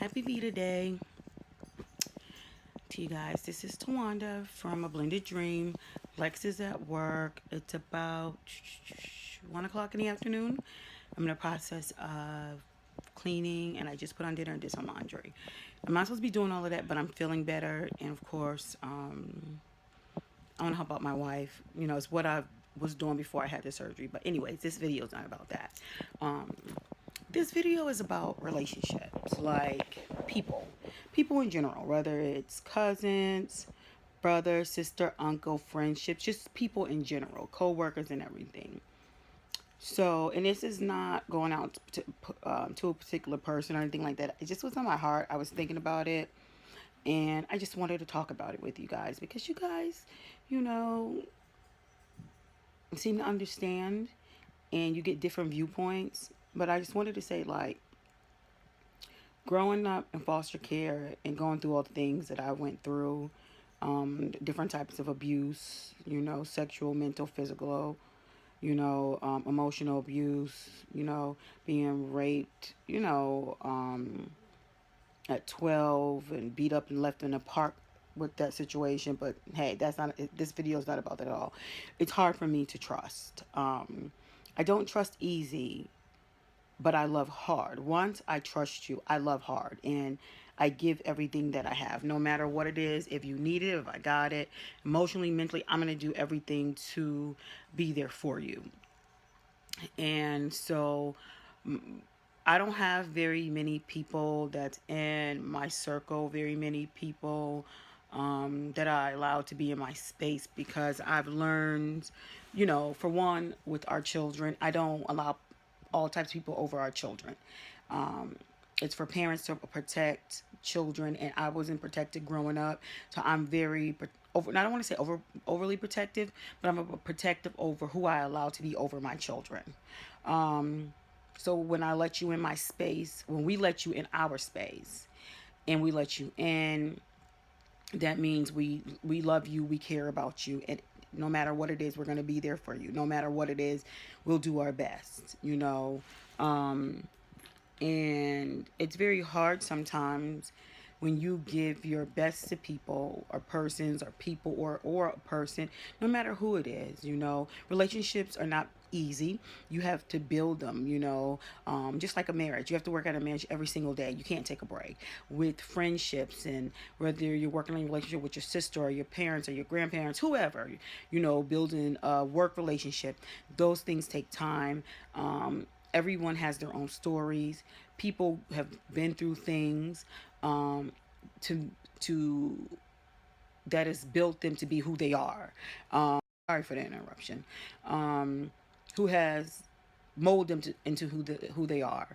Happy Veda Day to you guys. This is Tawanda from A Blended Dream. Lex is at work. It's about 1 o'clock in the afternoon. I'm in the process of cleaning, and I just put on dinner and did some laundry. I'm not supposed to be doing all of that, but I'm feeling better. And of course, I want to help out my wife. It's what I was doing before I had the surgery. But anyways, this video is not about that. Um, this video is about relationships, like people in general, whether it's cousins, brother, sister, uncle, friendships, just people in general, co-workers and everything. So, and this is not going out to a particular person or anything like that. It just was on my heart. I was thinking about it, and I just wanted to talk about it with you guys because you guys, you know, seem to understand, and you get different viewpoints. But I just wanted to say, like, growing up in foster care and going through all the things that I went through, different types of abuse, sexual, mental, physical, emotional abuse, being raped, at 12 and beat up and left in a park with that situation. But hey, that's not, this video is not about that at all. It's hard for me to trust. I don't trust easy, but I love hard. Once I trust you, I love hard. And I give everything that I have, no matter what it is. If you need it, if I got it, emotionally, mentally, I'm going to do everything to be there for you. And so I don't have very many people that's in my circle, very many people that I allow to be in my space because I've learned, for one, with our children, I don't allow all types of people over our children. Um, it's for parents to protect children, and I wasn't protected growing up, so I'm very over. I don't want to say overly protective, but I'm a protective over who I allow to be over my children. Um, so when I let you in my space, when we let you in our space, and we let you in, that means we love you, we care about you, and no matter what it is, we're going to be there for you. No matter what it is, we'll do our best. um and it's very hard sometimes when you give your best to people or persons or people or a person, no matter who it is. Relationships are not easy. You have to build them, just like a marriage. You have to work at a marriage every single day. You can't take a break. With friendships, and whether you're working on a relationship with your sister or your parents or your grandparents, whoever, building a work relationship, those things take time. Everyone has their own stories. People have been through things, to to that has built them to be who they are. Sorry for the interruption. Um, who has mold them into who they are.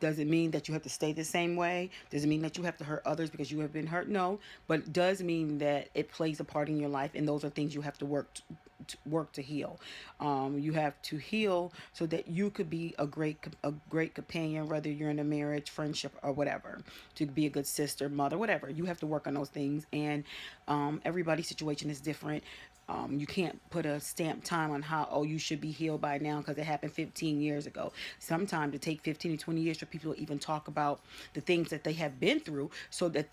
Does it mean that you have to stay the same way? Does it mean that you have to hurt others because you have been hurt? No, but it does mean that it plays a part in your life, and those are things you have to work to heal. You have to heal so that you could be a great companion, whether you're in a marriage, friendship, or whatever. To be a good sister, mother, whatever. You have to work on those things, and everybody's situation is different. You can't put a stamp time on how, oh, you should be healed by now because it happened 15 years ago. Sometimes it takes 15 to 20 years for people to even talk about the things that they have been through, so that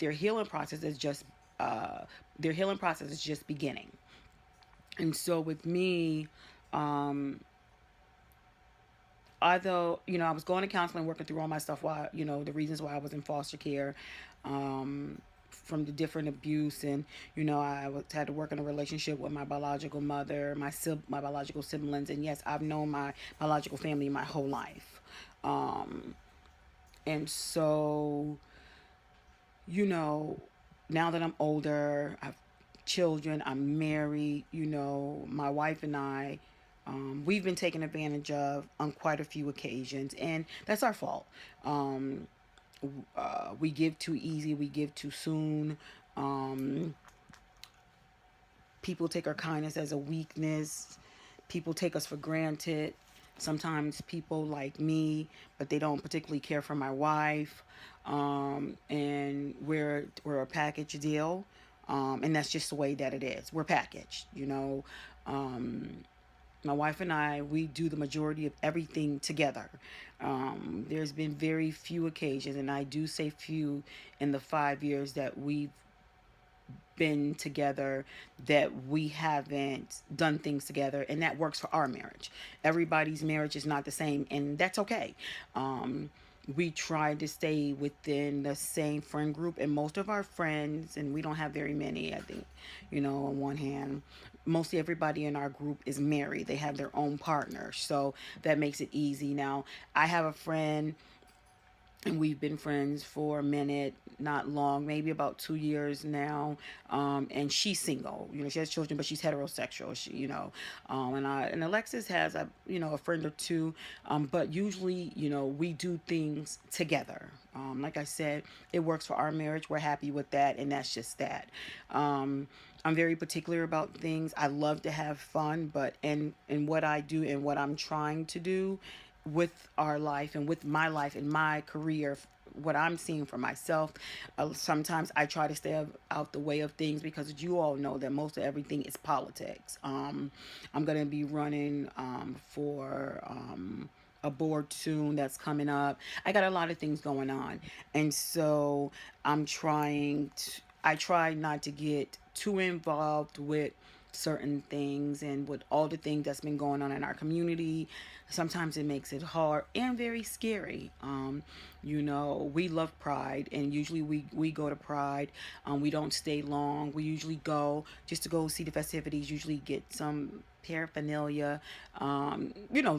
uh, their healing process is just beginning. And so with me, um, although I was going to counseling, working through all my stuff, why the reasons why I was in foster care, um, from the different abuse, and had to work in a relationship with my biological mother, my biological siblings, and yes, I've known my biological family my whole life. um, and so you know now that I'm older, I've children, I'm married, my wife and I, we've been taken advantage of on quite a few occasions, and that's our fault. Um, we give too easy, we give too soon. Um, People take our kindness as a weakness. People take us for granted. Sometimes people like me, but they don't particularly care for my wife. And we're a package deal. And that's just the way that it is. We're packaged. Um, My wife and I, we do the majority of everything together. There's been very few occasions, and I do say few, in the 5 years that we've been together, that we haven't done things together, and that works for our marriage. Everybody's marriage is not the same, and that's okay. We try to stay within the same friend group, and most of our friends, and we don't have very many, I think, on one hand, mostly everybody in our group is married. They have their own partner, so that makes it easy. Now, I have a friend, and we've been friends for a minute, not long, maybe about 2 years now. And she's single. She has children, but she's heterosexual. And Alexis has a friend or two. But usually, we do things together. Like I said, it works for our marriage. We're happy with that, and that's just that. I'm very particular about things. I love to have fun, but in what I do and what I'm trying to do with our life and with my life and my career, what I'm seeing for myself, sometimes I try to stay out the way of things, because you all know that most of everything is politics. I'm going to be running for a board soon that's coming up. I got a lot of things going on, and so I try not to get too involved with certain things, and with all the things that's been going on in our community. Sometimes it makes it hard and very scary. We love Pride, and usually we go to Pride. We don't stay long. We usually go just to go see the festivities, usually get some paraphernalia,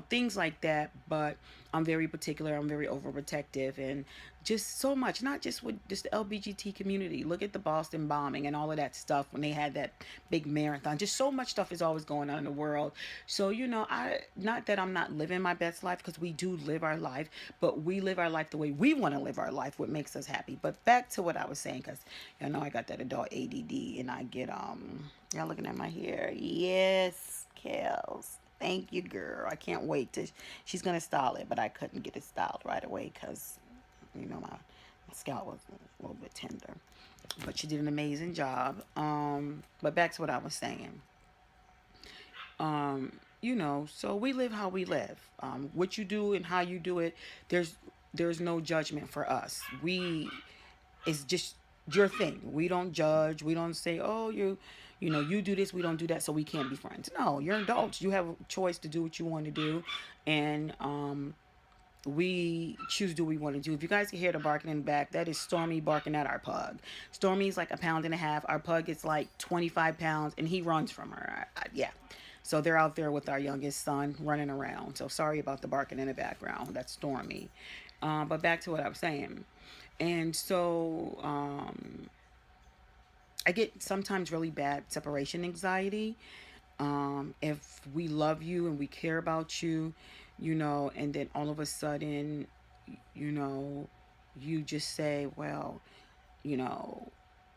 things like that. But I'm very particular. I'm very overprotective, and just so much, not just with just the LGBT community. Look at the Boston bombing and all of that stuff when they had that big marathon. Just so much stuff is always going on in the world. So, I not that I'm not living my best life, because we do live our life, but we live our life the way we want to live our life, what makes us happy. But back to what I was saying, because I got that adult ADD, and I get y'all looking at my hair. Yes, Kels. Thank you, girl. I can't wait to. She's gonna style it, but I couldn't get it styled right away because my scalp was a little bit tender. But she did an amazing job. But back to what I was saying. So we live how we live. What you do and how you do it, there's no judgment for us. It's just your thing. We don't judge. We don't say, oh, you do this, we don't do that, so we can't be friends. No, you're adults. You have a choice to do what you want to do, and we choose do we want to do. If you guys can hear the barking in the back, that is Stormy barking at our pug. Stormy's like 1.5 pounds. Our pug is like 25 pounds, and he runs from her. Yeah. So they're out there with our youngest son running around. So sorry about the barking in the background. That's Stormy. But back to what I was saying. And so I get sometimes really bad separation anxiety. If we love you and we care about you, and then all of a sudden, you just say, well, you know,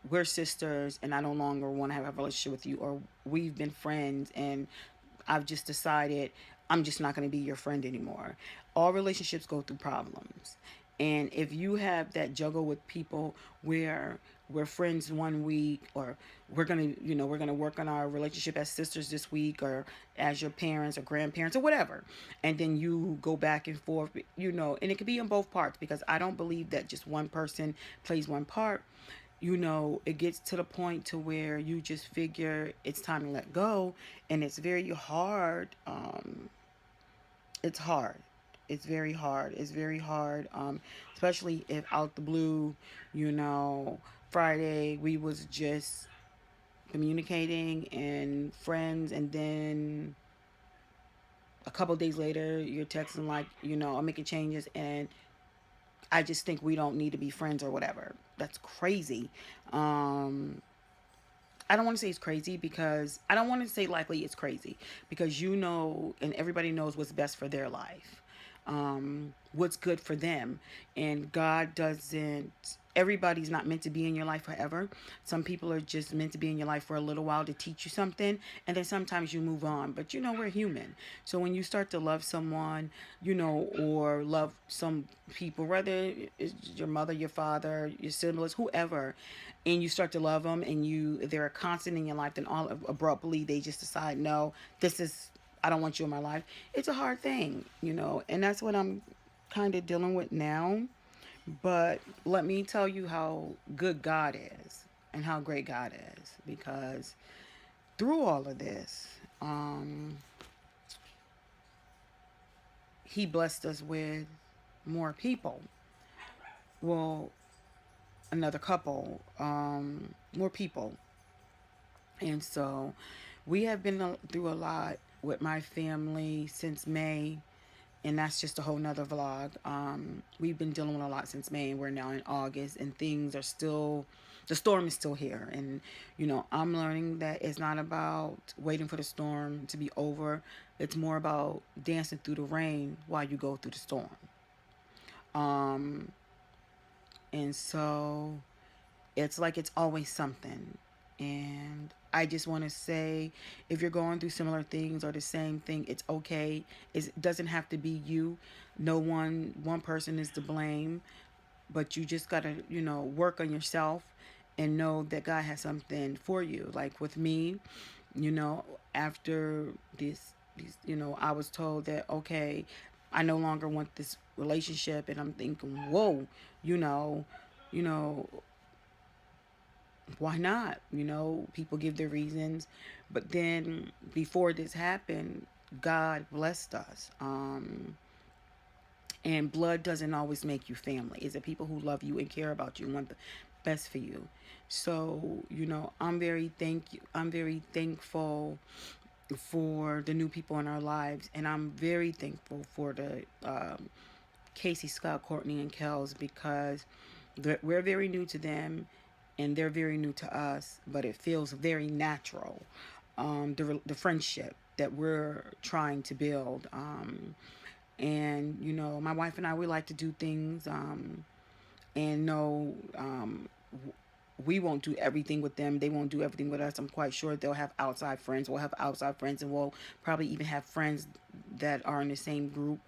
we're sisters and I no longer want to have a relationship with you, or we've been friends and I've just decided I'm just not going to be your friend anymore. All relationships go through problems. And if you have that juggle with people where we're friends one week, or we're gonna work on our relationship as sisters this week, or as your parents or grandparents or whatever, and then you go back and forth, and it can be in both parts, because I don't believe that just one person plays one part. It gets to the point to where you just figure it's time to let go, and it's very hard. It's hard. It's very hard. It's very hard, especially if out the blue, Friday we was just communicating and friends, and then a couple of days later you're texting like, I'm making changes, and I just think we don't need to be friends or whatever. That's crazy. I don't want to say it's crazy, because I don't want to say likely it's crazy, because and everybody knows what's best for their life, what's good for them. And God doesn't, everybody's not meant to be in your life forever. Some people are just meant to be in your life for a little while to teach you something, and then sometimes you move on. But we're human. So when you start to love someone, or love some people, whether it's your mother, your father, your siblings, whoever, and you start to love them, and they're a constant in your life, then all abruptly they just decide, no, this is I don't want you in my life. It's a hard thing, you know, and that's what I'm kind of dealing with now. But let me tell you how good God is and how great God is, because through all of this, He blessed us with more people. Well, another couple, more people. And so we have been through a lot with my family since May, and that's just a whole nother vlog. We've been dealing with a lot since May, and we're now in August, and things are still, the storm is still here. And, you know, I'm learning that it's not about waiting for the storm to be over, it's more about dancing through the rain while you go through the storm. Um, and so it's like it's always something. And I just want to say, if you're going through similar things or the same thing, it's okay. It doesn't have to be you. No one person is to blame, but you just got to, you know, work on yourself and know that God has something for you. Like with me, you know, after these, you know, I was told that, okay, I no longer want this relationship, and I'm thinking, whoa, you know, you know, why not? You know, people give their reasons. But then before this happened, God blessed us. And blood doesn't always make you family. It's the people who love you and care about you and want the best for you. So, you know, I'm very thankful for the new people in our lives, and I'm very thankful for the Casey, Scott, Courtney, and Kels, because we're very new to them and they're very new to us, but it feels very natural. The friendship that we're trying to build. And, you know, my wife and I, we like to do things, and no, we won't do everything with them. They won't do everything with us. I'm quite sure they'll have outside friends. We'll have outside friends, and we'll probably even have friends that are in the same group.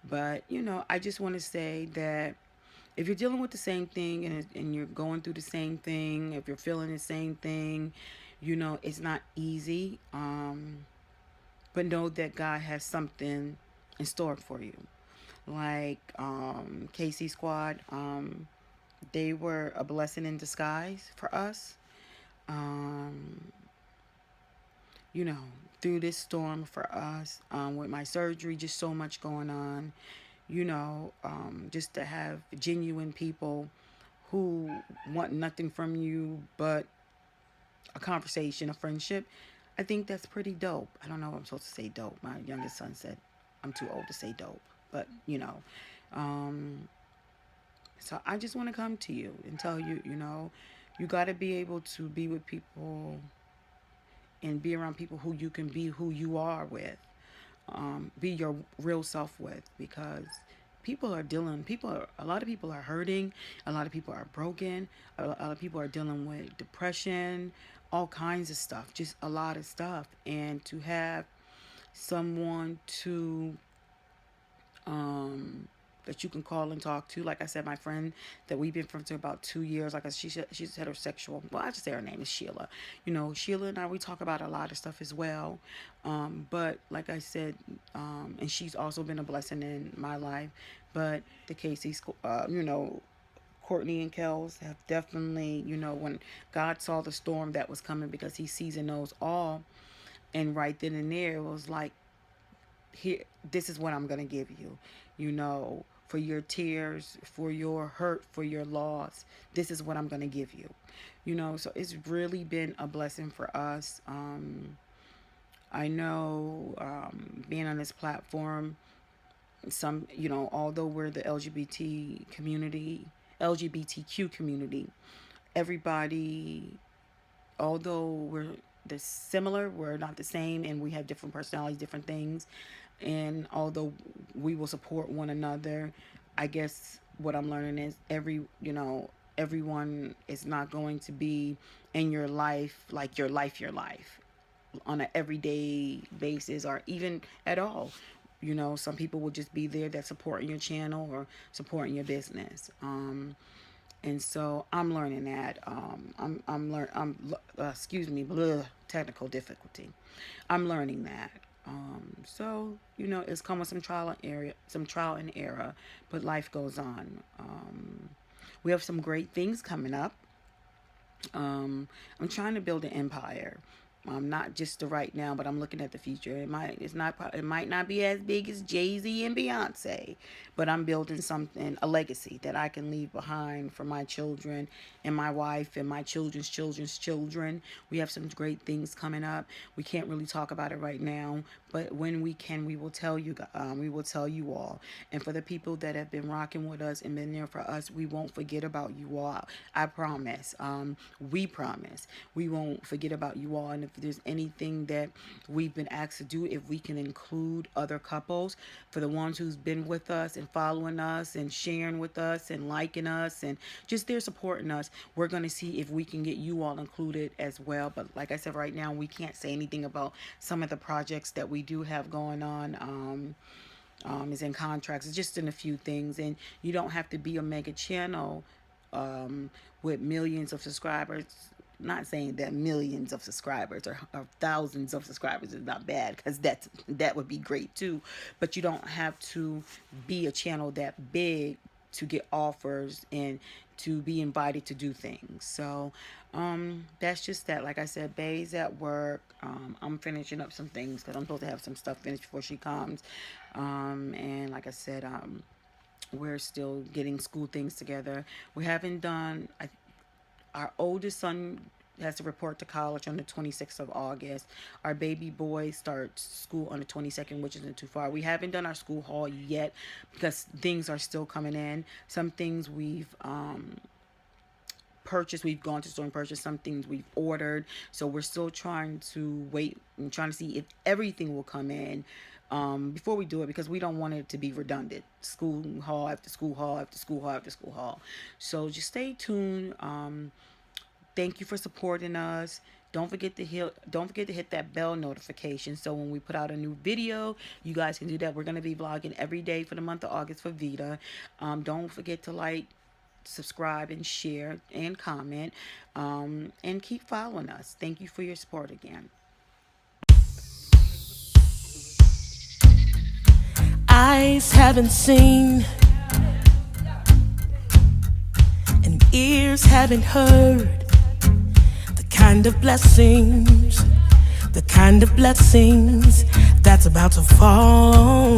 But, you know, I just want to say that if you're dealing with the same thing, and you're going through the same thing, if you're feeling the same thing, you know, it's not easy. But know that God has something in store for you. Like KC Squad, they were a blessing in disguise for us. Um, you know, through this storm for us, with my surgery, just so much going on. You know, just to have genuine people who want nothing from you but a conversation, a friendship. I think that's pretty dope. I don't know if I'm supposed to say dope. My youngest son said I'm too old to say dope, but you know. Um, so I just want to come to you and tell you, you know, you got to be able to be with people and be around people who you can be who you are with. Be your real self with, because a lot of people are hurting, a lot of people are broken, a lot of people are dealing with depression, all kinds of stuff, just a lot of stuff. And to have someone to um that you can call and talk to. Like I said, my friend that we've been friends for about 2 years. Like she's heterosexual. Well, I just say her name is Sheila. You know, Sheila and I, we talk about a lot of stuff as well. But like I said, and she's also been a blessing in my life. But the Casey, you know, Courtney and Kels have definitely, you know, when God saw the storm that was coming, because He sees and knows all, and right then and there it was like, here, this is what I'm going to give you, you know, for your tears, for your hurt, for your loss. This is what I'm going to give you, you know. So it's really been a blessing for us. I know, being on this platform, some, you know, although we're the LGBTQ community, everybody, although we're similar, we're not the same, and we have different personalities, different things. And although we will support one another, I guess what I'm learning is everyone is not going to be in your life, like your life on an everyday basis, or even at all. You know, some people will just be there that supporting your channel or supporting your business. And so I'm learning that. I'm excuse me, technical difficulty. I'm learning that. So it's come with some trial and error, but life goes on. We have some great things coming up. I'm trying to build an empire. Not just the right now, but I'm looking at the future. It might not be as big as Jay-Z and Beyonce, but I'm building something, a legacy that I can leave behind for my children and my wife and my children's children's children. We have some great things coming up. We can't really talk about it right now, but when we can, we will tell you. We will tell you all. And for the people that have been rocking with us and been there for us, we won't forget about you all. I promise. We promise. We won't forget about you all. And if there's anything that we've been asked to do, if we can include other couples, for the ones who's been with us and following us and sharing with us and liking us and just there supporting us, we're going to see if we can get you all included as well. But like I said, right now we can't say anything about some of the projects that we do have going on. Is in contracts. It's just in a few things, and you don't have to be a mega channel with millions of subscribers. Not saying that millions of subscribers or thousands of subscribers is not bad, because that would be great too, but you don't have to be a channel that big to get offers and to be invited to do things. So that's just that. Like I said, Bay's at work. I'm finishing up some things because I'm supposed to have some stuff finished before she comes. And like I said, we're still getting school things together. We haven't done, our oldest son has to report to college on the 26th of August. Our baby boy starts school on the 22nd, which isn't too far. We haven't done our school haul yet because things are still coming in. Some things we've purchased, we've gone to the store and purchased. Some things we've ordered. So we're still trying to wait and trying to see if everything will come in before we do it, because we don't want it to be redundant. School haul after school haul after school haul after school haul. So just stay tuned. Thank you for supporting us. Don't forget to hit that bell notification, so when we put out a new video, you guys can do that. We're gonna be vlogging every day for the month of August for Veda. Don't forget to like, subscribe, and share and comment, and keep following us. Thank you for your support again. Eyes haven't seen and ears haven't heard the kind of blessings that's about to fall